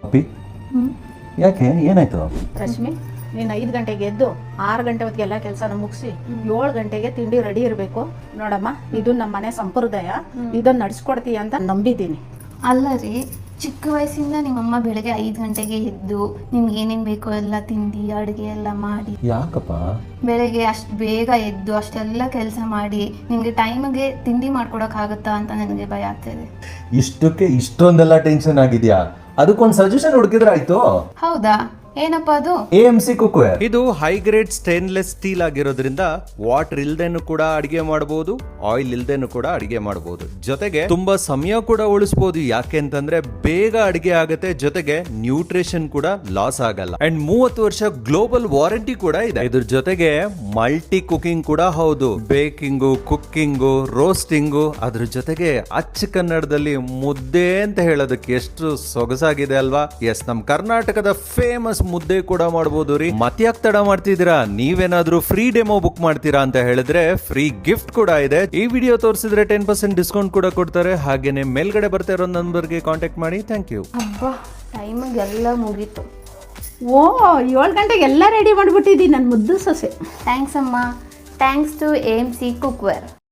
ಅಪ್ಪಿ ಯಾಕೆ ಏನಾಯ್ತು? ರಶ್ಮಿ, ನೀನು 5 ಗಂಟೆಗೆ ಎದ್ದು 6 ಗಂಟೆ ಹೊತ್ತಿಗೆ ಎಲ್ಲ ಕೆಲಸನ ಮುಗಿಸಿ 7 ಗಂಟೆಗೆ ತಿಂಡಿ ರೆಡಿ ಇರಬೇಕು. ನೋಡಮ್ಮ, ಇದು ನಮ್ಮ ಮನೆ ಸಂಪ್ರದಾಯ, ಇದನ್ನ ನಡ್ಸ್ಕೊಡ್ತೀಯ ಅಂತ ನಂಬಿದ್ದೀನಿ. ಅಲ್ಲ ರೀ, ಚಿಕ್ಕ ವಯಸ್ಸಿಂದ ನಿಮ್ಮಮ್ಮ ಬೆಳಗ್ಗೆ 5 ಗಂಟೆಗೆ ಎದ್ದು ನಿಮ್ಗೆ ಏನೇನು ಬೇಕೋ ಎಲ್ಲ ತಿಂಡಿ ಅಡುಗೆ ಎಲ್ಲ ಮಾಡಿ, ಯಾಕಪ್ಪ ಬೆಳಗ್ಗೆ ಅಷ್ಟು ಬೇಗ ಎದ್ದು ಅಷ್ಟೆಲ್ಲ ಕೆಲಸ ಮಾಡಿ ನಿಮಗೆ ಟೈಮಿಗೆ ತಿಂಡಿ ಮಾಡ್ಕೊಡೋಕ್ಕಾಗುತ್ತಾ ಅಂತ ನನಗೆ ಭಯ ಆಗ್ತಿದೆ. ಇಷ್ಟಕ್ಕೆ ಇಷ್ಟೊಂದೆಲ್ಲ ಟೆನ್ಷನ್ ಆಗಿದ್ಯಾ? ಅದಕ್ಕೊಂದು ಸಜೆಷನ್ ಹುಡುಕಿದ್ರೆ ಆಯ್ತು. ಹೌದಾ? ಏನಪ್ಪ ಅದು? AMC cookware. ಇದು ಹೈ ಗ್ರೇಡ್ ಸ್ಟೇನ್ಲೆಸ್ ಸ್ಟೀಲ್ ಆಗಿರೋದ್ರಿಂದ ವಾಟರ್ ಇಲ್ದೇನು ಕೂಡ ಅಡಿಗೆ ಮಾಡಬಹುದು, ಆಯಿಲ್ ಇಲ್ದೇನು ಕೂಡ ಅಡಿಗೆ ಮಾಡಬಹುದು. ಜೊತೆಗೆ ತುಂಬಾ ಸಮಯ ಕೂಡ ಉಳಿಸಬಹುದು. ಯಾಕೆ ಅಂತಂದ್ರೆ ಬೇಗ ಅಡಿಗೆ ಆಗುತ್ತೆ, ಜೊತೆಗೆ ನ್ಯೂಟ್ರಿಷನ್ ಕೂಡ ಲಾಸ್ ಆಗಲ್ಲ. ಅಂಡ್ 30 ವರ್ಷ ಗ್ಲೋಬಲ್ ವಾರಂಟಿ ಕೂಡ ಇದೆ. ಇದ್ರ ಜೊತೆಗೆ ಮಲ್ಟಿ ಕುಕಿಂಗ್ ಕೂಡ ಹೌದು. ಬೇಕಿಂಗು, ಕುಕ್ಕಿಂಗು, ರೋಸ್ಟಿಂಗು, ಅದ್ರ ಜೊತೆಗೆ ಅಚ್ಚ ಕನ್ನಡದಲ್ಲಿ ಮುದ್ದೆ ಅಂತ ಹೇಳೋದಕ್ಕೆ ಎಷ್ಟು ಸೊಗಸಾಗಿದೆ ಅಲ್ವಾ? ಎಸ್, ನಮ್ ಕರ್ನಾಟಕದ ಫೇಮಸ್ ಮುದ್ದೆ ಕೂಡ ಮಾಡಬಹುದು ರೀ. ಮತ್ಯಾಕ್ ತಡ ಮಾಡ್ತಿದ್ದೀರಾ? ನೀವೇನಾದ್ರೂ ಫ್ರೀ ಡೆಮೋ ಬುಕ್ ಮಾಡ್ತೀರಾ ಅಂತ ಹೇಳಿದ್ರೆ ಫ್ರೀ ಗಿಫ್ಟ್ ಕೂಡ ಇದೆ. ಈ ವಿಡಿಯೋ ತೋರಿಸಿದ್ರೆ 10% ಡಿಸ್ಕೌಂಟ್ ಕೂಡ ಕೊಡ್ತಾರೆ. ಹಾಗೇನೆ ಮೇಲ್ಗಡೆ ಬರ್ತಾ ಇರೋ ನಂಬರ್ಗೆ ಕಾಂಟ್ಯಾಕ್ಟ್ ಮಾಡಿ. Thank you. ಅಬ್ಬಾ, ಟೈಮಿಗೆಲ್ಲ ಮುಗೀತು. ಓ, 7 ಗಂಟೆಗೆ ಎಲ್ಲ ರೆಡಿ ಮಾಡಿಬಿಟ್ಟಿದ್ದೀನಿ ನನ್ನ ಮುದ್ದು ಸೊಸೆ. ಥ್ಯಾಂಕ್ಸ್ ಅಮ್ಮ. Thanks to AMC cookware.